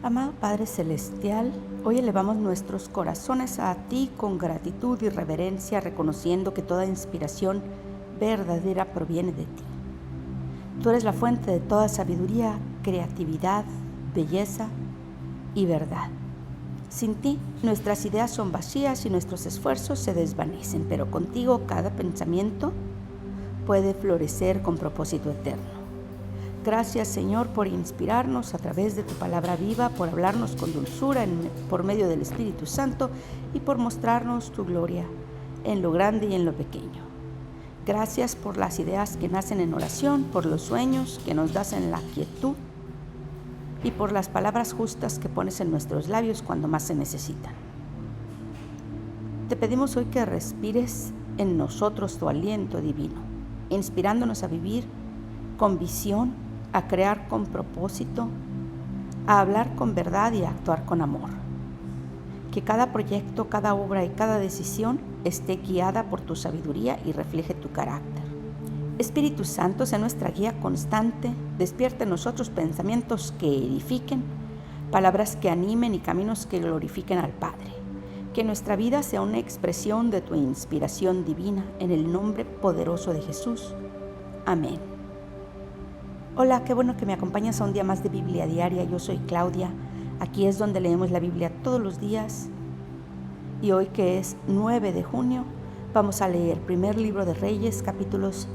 Amado Padre Celestial, hoy elevamos nuestros corazones a ti con gratitud y reverencia, reconociendo que toda inspiración verdadera proviene de ti. Tú eres la fuente de toda sabiduría, creatividad, belleza y verdad. Sin ti, nuestras ideas son vacías y nuestros esfuerzos se desvanecen, pero contigo cada pensamiento puede florecer con propósito eterno. Gracias, Señor, por inspirarnos a través de tu palabra viva, por hablarnos con dulzura por medio del Espíritu Santo y por mostrarnos tu gloria en lo grande y en lo pequeño. Gracias por las ideas que nacen en oración, por los sueños que nos das en la quietud y por las palabras justas que pones en nuestros labios cuando más se necesitan. Te pedimos hoy que respires en nosotros tu aliento divino, inspirándonos a vivir con visión, a crear con propósito, a hablar con verdad y a actuar con amor. Que cada proyecto, cada obra y cada decisión esté guiada por tu sabiduría y refleje tu carácter. Espíritu Santo, sea nuestra guía constante, despierta en nosotros pensamientos que edifiquen, palabras que animen y caminos que glorifiquen al Padre. Que nuestra vida sea una expresión de tu inspiración divina, en el nombre poderoso de Jesús. Amén. Hola, qué bueno que me acompañas a un día más de Biblia Diaria. Yo soy Claudia. Aquí es donde leemos la Biblia todos los días. Y hoy, que es 9 de junio, vamos a leer primer libro de Reyes, capítulos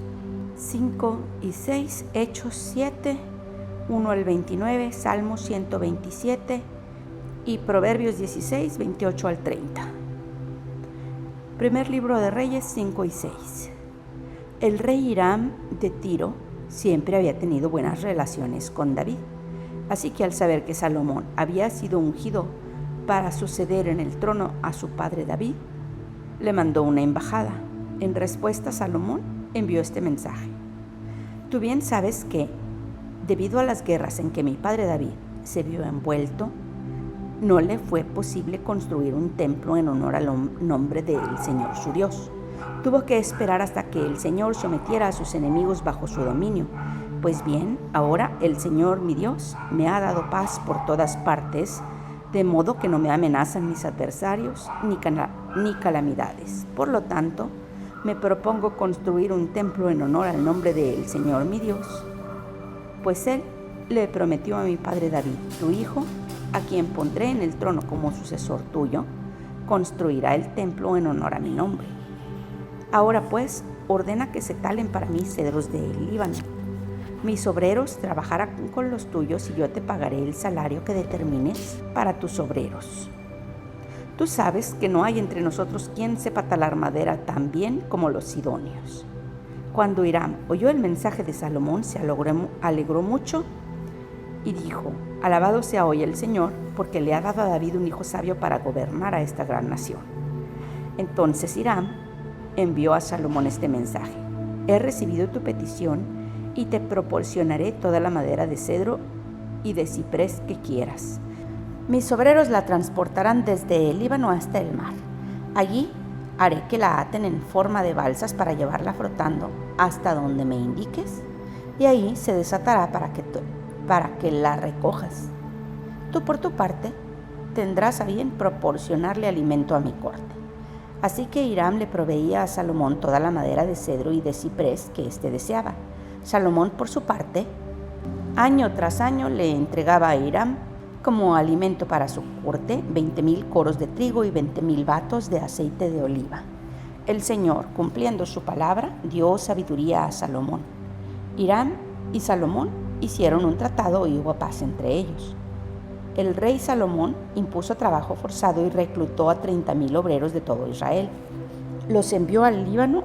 5 y 6, Hechos 7, 1 al 29, Salmos 127 y Proverbios 16, 28 al 30. Primer libro de Reyes 5 y 6. El rey Hiram de Tiro siempre había tenido buenas relaciones con David, así que al saber que Salomón había sido ungido para suceder en el trono a su padre David, le mandó una embajada. En respuesta, Salomón envió este mensaje: Tú bien sabes que, debido a las guerras en que mi padre David se vio envuelto, no le fue posible construir un templo en honor al nombre del Señor su Dios. Tuvo que esperar hasta que el Señor sometiera a sus enemigos bajo su dominio. Pues bien, ahora el Señor mi Dios me ha dado paz por todas partes, de modo que no me amenazan mis adversarios ni calamidades. Por lo tanto, me propongo construir un templo en honor al nombre del Señor mi Dios. Pues Él le prometió a mi padre David, tu hijo, a quien pondré en el trono como sucesor tuyo, construirá el templo en honor a mi nombre. Ahora pues, ordena que se talen para mí cedros del Líbano. Mis obreros trabajarán con los tuyos y yo te pagaré el salario que determines para tus obreros. Tú sabes que no hay entre nosotros quien sepa talar madera tan bien como los sidonios. Cuando Hiram oyó el mensaje de Salomón, se alegró mucho y dijo: Alabado sea hoy el Señor, porque le ha dado a David un hijo sabio para gobernar a esta gran nación. Entonces Hiram envió a Salomón este mensaje: He recibido tu petición y te proporcionaré toda la madera de cedro y de ciprés que quieras. Mis obreros la transportarán desde el Líbano hasta el mar. Allí haré que la aten en forma de balsas para llevarla flotando hasta donde me indiques, y ahí se desatará para que la recojas. Tú, por tu parte, tendrás a bien proporcionarle alimento a mi corte. Así que Hiram le proveía a Salomón toda la madera de cedro y de ciprés que éste deseaba. Salomón, por su parte, año tras año le entregaba a Hiram como alimento para su corte 20,000 coros de trigo y 20,000 batos de aceite de oliva. El Señor, cumpliendo su palabra, dio sabiduría a Salomón. Hiram y Salomón hicieron un tratado y hubo paz entre ellos. El rey Salomón impuso trabajo forzado y reclutó a 30,000 obreros de todo Israel. Los envió al Líbano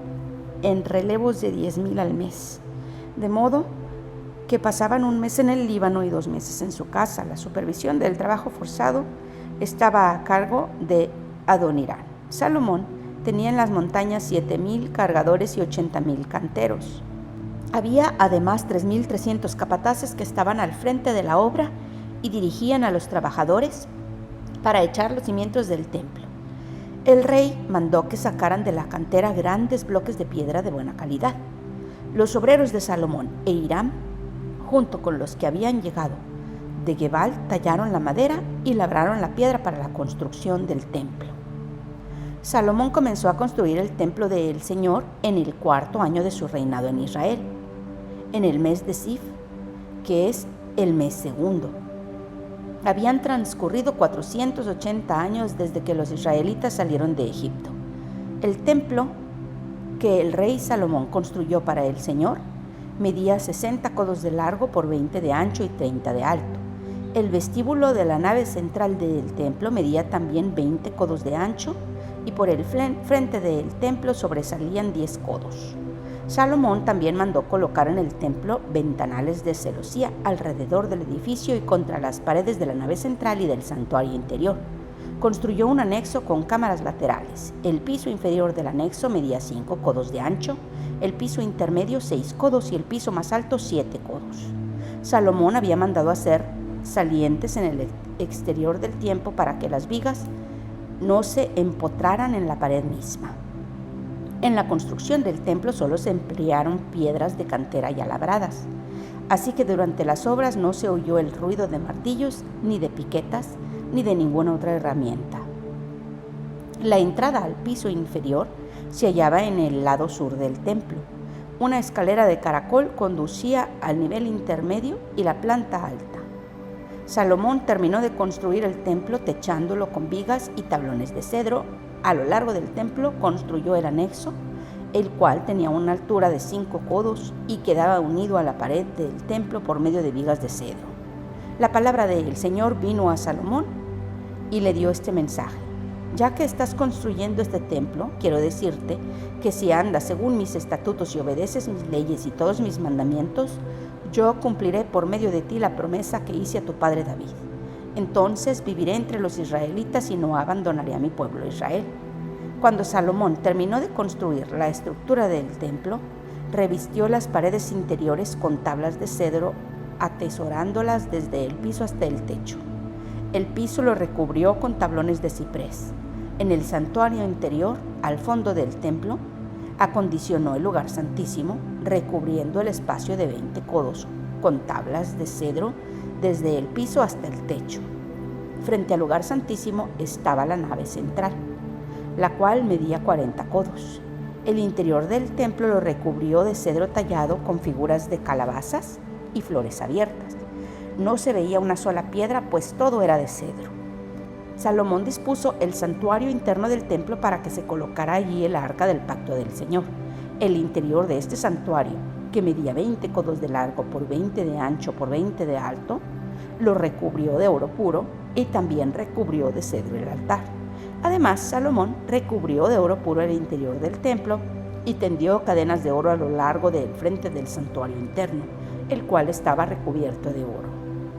en relevos de 10,000 al mes, de modo que pasaban un mes en el Líbano y 2 meses en su casa. La supervisión del trabajo forzado estaba a cargo de Adonirán. Salomón tenía en las montañas 7,000 cargadores y 80,000 canteros. Había además 3,300 capataces que estaban al frente de la obra y dirigían a los trabajadores para echar los cimientos del templo. El rey mandó que sacaran de la cantera grandes bloques de piedra de buena calidad. Los obreros de Salomón e Hiram, junto con los que habían llegado de Gebal tallaron la madera y labraron la piedra para la construcción del templo. Salomón comenzó a construir el templo del Señor en el 4º año de su reinado en Israel, en el mes de Sif, que es el mes segundo. Habían transcurrido 480 años desde que los israelitas salieron de Egipto. El templo que el rey Salomón construyó para el Señor medía 60 codos de largo por 20 de ancho y 30 de alto. El vestíbulo de la nave central del templo medía también 20 codos de ancho y por el frente del templo sobresalían 10 codos. Salomón también mandó colocar en el templo ventanales de celosía alrededor del edificio y contra las paredes de la nave central y del santuario interior. Construyó un anexo con cámaras laterales. El piso inferior del anexo medía 5 codos de ancho, el piso intermedio 6 codos y el piso más alto 7 codos. Salomón había mandado hacer salientes en el exterior del templo para que las vigas no se empotraran en la pared misma. En la construcción del templo solo se emplearon piedras de cantera ya labradas, así que durante las obras no se oyó el ruido de martillos, ni de piquetas, ni de ninguna otra herramienta. La entrada al piso inferior se hallaba en el lado sur del templo. Una escalera de caracol conducía al nivel intermedio y la planta alta. Salomón terminó de construir el templo techándolo con vigas y tablones de cedro. A lo largo del templo construyó el anexo, el cual tenía una altura de 5 codos y quedaba unido a la pared del templo por medio de vigas de cedro. La palabra del Señor vino a Salomón y le dio este mensaje: ya que estás construyendo este templo, quiero decirte que si andas según mis estatutos y obedeces mis leyes y todos mis mandamientos, yo cumpliré por medio de ti la promesa que hice a tu padre David. Entonces viviré entre los israelitas y no abandonaré a mi pueblo Israel. Cuando Salomón terminó de construir la estructura del templo, revistió las paredes interiores con tablas de cedro, atesorándolas desde el piso hasta el techo. El piso lo recubrió con tablones de ciprés. En el santuario interior, al fondo del templo, acondicionó el lugar santísimo, recubriendo el espacio de 20 codos con tablas de cedro desde el piso hasta el techo. Frente al lugar santísimo estaba la nave central, la cual medía 40 codos. El interior del templo lo recubrió de cedro tallado con figuras de calabazas y flores abiertas. No se veía una sola piedra, pues todo era de cedro. Salomón dispuso el santuario interno del templo para que se colocara allí el arca del pacto del Señor. El interior de este santuario, que medía 20 codos de largo por 20 de ancho por 20 de alto, lo recubrió de oro puro y también recubrió de cedro el altar. Además, Salomón recubrió de oro puro el interior del templo y tendió cadenas de oro a lo largo del frente del santuario interno, el cual estaba recubierto de oro.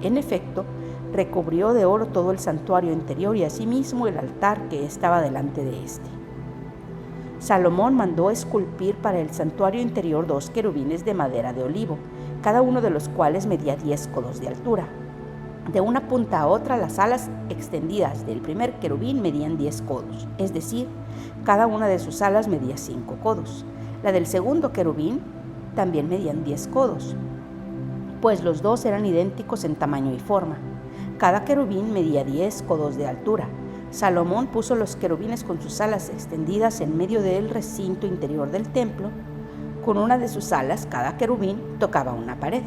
En efecto, recubrió de oro todo el santuario interior y asimismo el altar que estaba delante de éste. Salomón mandó esculpir para el santuario interior 2 querubines de madera de olivo, cada uno de los cuales medía 10 codos de altura. De una punta a otra, las alas extendidas del primer querubín medían 10 codos, es decir, cada una de sus alas medía 5 codos. La del segundo querubín también medían 10 codos, pues los dos eran idénticos en tamaño y forma. Cada querubín medía 10 codos de altura. Salomón puso los querubines con sus alas extendidas en medio del recinto interior del templo. Con una de sus alas, cada querubín tocaba una pared,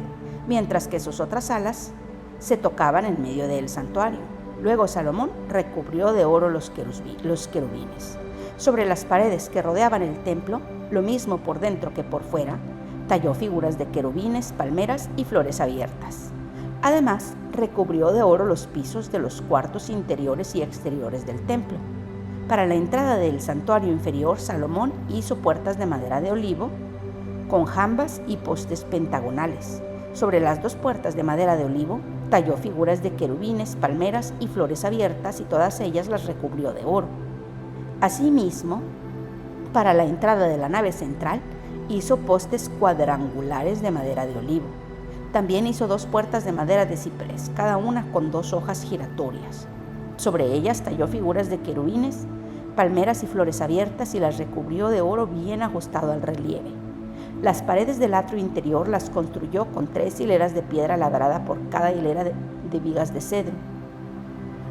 mientras que sus otras alas se tocaban en medio del santuario. Luego Salomón recubrió de oro los querubines. Sobre las paredes que rodeaban el templo, lo mismo por dentro que por fuera, talló figuras de querubines, palmeras y flores abiertas. Además, recubrió de oro los pisos de los cuartos interiores y exteriores del templo. Para la entrada del santuario inferior, Salomón hizo puertas de madera de olivo con jambas y postes pentagonales. Sobre las 2 puertas de madera de olivo, talló figuras de querubines, palmeras y flores abiertas y todas ellas las recubrió de oro. Asimismo, para la entrada de la nave central, hizo postes cuadrangulares de madera de olivo. También hizo 2 puertas de madera de ciprés, cada una con 2 hojas giratorias. Sobre ellas talló figuras de querubines, palmeras y flores abiertas y las recubrió de oro bien ajustado al relieve. Las paredes del atrio interior las construyó con 3 hileras de piedra labrada por cada hilera de vigas de cedro.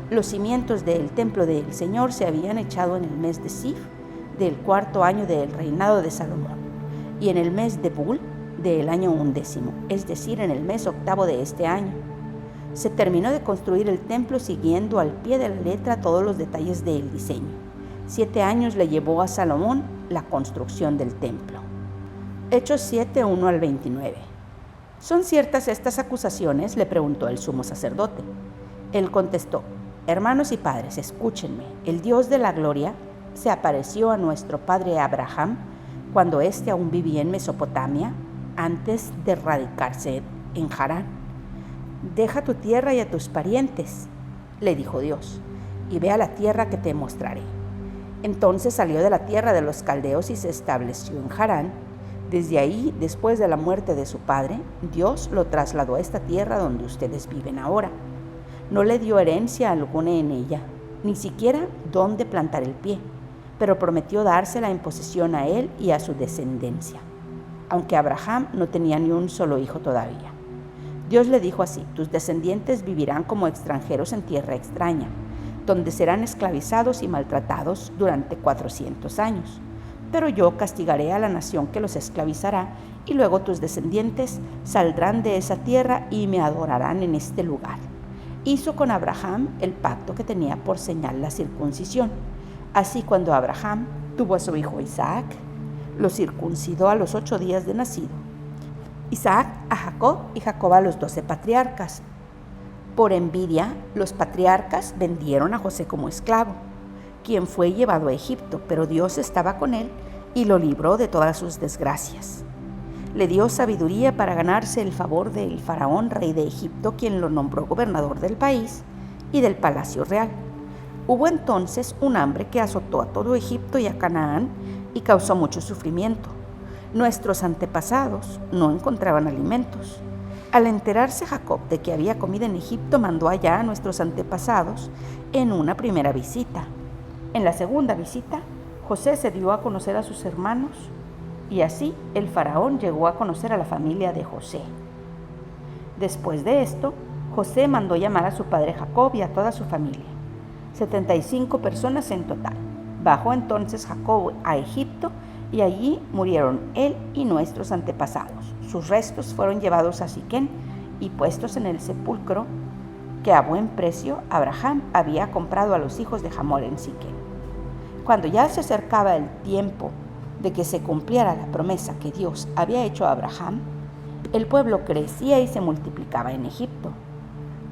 Los cimientos del templo del Señor se habían echado en el mes de Sif, del 4.º año del reinado de Salomón, y en el mes de Bul, del año 11, es decir, en el mes 8 de este año. Se terminó de construir el templo siguiendo al pie de la letra todos los detalles del diseño. 7 años le llevó a Salomón la construcción del templo. Hechos 7, 1 al 29. ¿Son ciertas estas acusaciones?, le preguntó el sumo sacerdote. Él contestó: hermanos y padres, escúchenme. El Dios de la gloria se apareció a nuestro padre Abraham cuando éste aún vivía en Mesopotamia, antes de radicarse en Harán. Deja tu tierra y a tus parientes, le dijo Dios, y ve a la tierra que te mostraré. Entonces salió de la tierra de los caldeos y se estableció en Harán. Desde ahí, después de la muerte de su padre, Dios lo trasladó a esta tierra donde ustedes viven ahora. No le dio herencia alguna en ella, ni siquiera dónde plantar el pie, pero prometió dársela en posesión a él y a su descendencia, aunque Abraham no tenía ni un solo hijo todavía. Dios le dijo así: tus descendientes vivirán como extranjeros en tierra extraña, donde serán esclavizados y maltratados durante 400 años. Pero yo castigaré a la nación que los esclavizará, y luego tus descendientes saldrán de esa tierra y me adorarán en este lugar. Hizo con Abraham el pacto que tenía por señal la circuncisión. Así, cuando Abraham tuvo a su hijo Isaac, lo circuncidó a los 8 días de nacido. Isaac a Jacob y Jacob a los 12 patriarcas. Por envidia, los patriarcas vendieron a José como esclavo, quien fue llevado a Egipto, pero Dios estaba con él y lo libró de todas sus desgracias. Le dio sabiduría para ganarse el favor del faraón, rey de Egipto, quien lo nombró gobernador del país y del palacio real. Hubo entonces un hambre que azotó a todo Egipto y a Canaán y causó mucho sufrimiento. Nuestros antepasados no encontraban alimentos. Al enterarse Jacob de que había comida en Egipto, mandó allá a nuestros antepasados en una primera visita. En la segunda visita, José se dio a conocer a sus hermanos, y así el faraón llegó a conocer a la familia de José. Después de esto, José mandó llamar a su padre Jacob y a toda su familia, 75 personas en total. Bajó entonces Jacob a Egipto, y allí murieron él y nuestros antepasados. Sus restos fueron llevados a Siquén y puestos en el sepulcro que a buen precio Abraham había comprado a los hijos de Hamor en Siquén. Cuando ya se acercaba el tiempo de que se cumpliera la promesa que Dios había hecho a Abraham, el pueblo crecía y se multiplicaba en Egipto.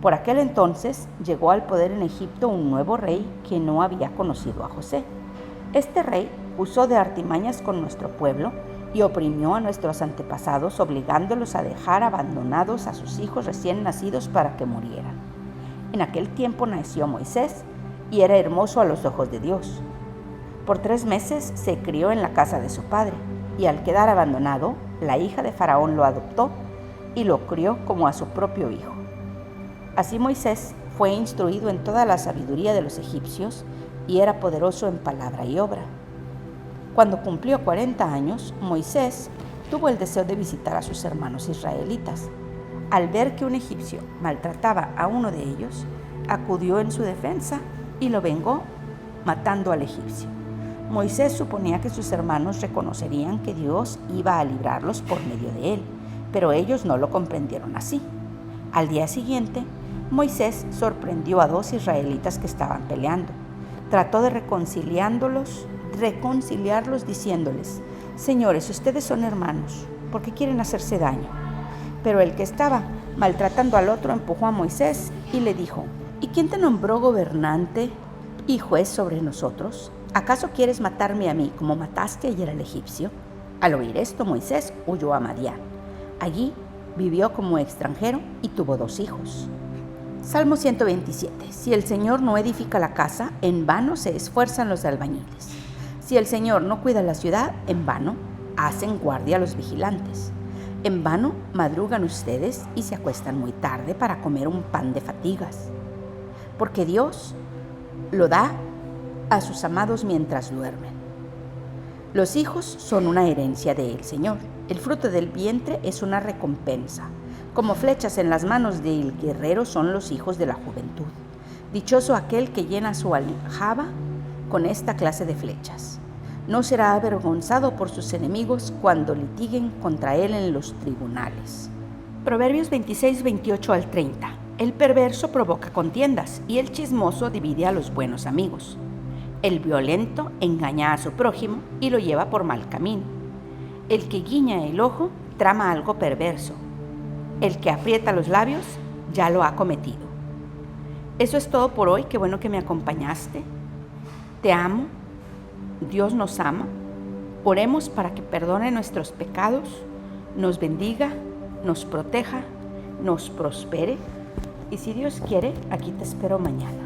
Por aquel entonces llegó al poder en Egipto un nuevo rey que no había conocido a José. Este rey usó de artimañas con nuestro pueblo y oprimió a nuestros antepasados, obligándolos a dejar abandonados a sus hijos recién nacidos para que murieran. En aquel tiempo nació Moisés y era hermoso a los ojos de Dios. Por 3 meses se crió en la casa de su padre, y al quedar abandonado, la hija de Faraón lo adoptó y lo crió como a su propio hijo. Así Moisés fue instruido en toda la sabiduría de los egipcios y era poderoso en palabra y obra. Cuando cumplió 40 años, Moisés tuvo el deseo de visitar a sus hermanos israelitas. Al ver que un egipcio maltrataba a uno de ellos, acudió en su defensa y lo vengó matando al egipcio. Moisés suponía que sus hermanos reconocerían que Dios iba a librarlos por medio de él, pero ellos no lo comprendieron así. Al día siguiente, Moisés sorprendió a 2 israelitas que estaban peleando. Trató de reconciliarlos diciéndoles: señores, ustedes son hermanos, ¿por qué quieren hacerse daño? Pero el que estaba maltratando al otro empujó a Moisés y le dijo: ¿y quién te nombró gobernante y juez sobre nosotros? ¿Acaso quieres matarme a mí como mataste ayer al egipcio? Al oír esto, Moisés huyó a Madián. Allí vivió como extranjero y tuvo 2 hijos. Salmo 127. Si el Señor no edifica la casa, en vano se esfuerzan los albañiles. Si el Señor no cuida la ciudad, en vano hacen guardia los vigilantes. En vano madrugan ustedes y se acuestan muy tarde para comer un pan de fatigas. Porque Dios lo da a sus amados mientras duermen. Los hijos son una herencia del Señor. El fruto del vientre es una recompensa. Como flechas en las manos del guerrero son los hijos de la juventud. Dichoso aquel que llena su aljaba con esta clase de flechas. No será avergonzado por sus enemigos cuando litiguen contra él en los tribunales. Proverbios 26, 28 al 30. El perverso provoca contiendas y el chismoso divide a los buenos amigos. El violento engaña a su prójimo y lo lleva por mal camino. El que guiña el ojo trama algo perverso. El que aprieta los labios ya lo ha cometido. Eso es todo por hoy. Qué bueno que me acompañaste. Te amo. Dios nos ama. Oremos para que perdone nuestros pecados, nos bendiga, nos proteja, nos prospere. Y si Dios quiere, aquí te espero mañana.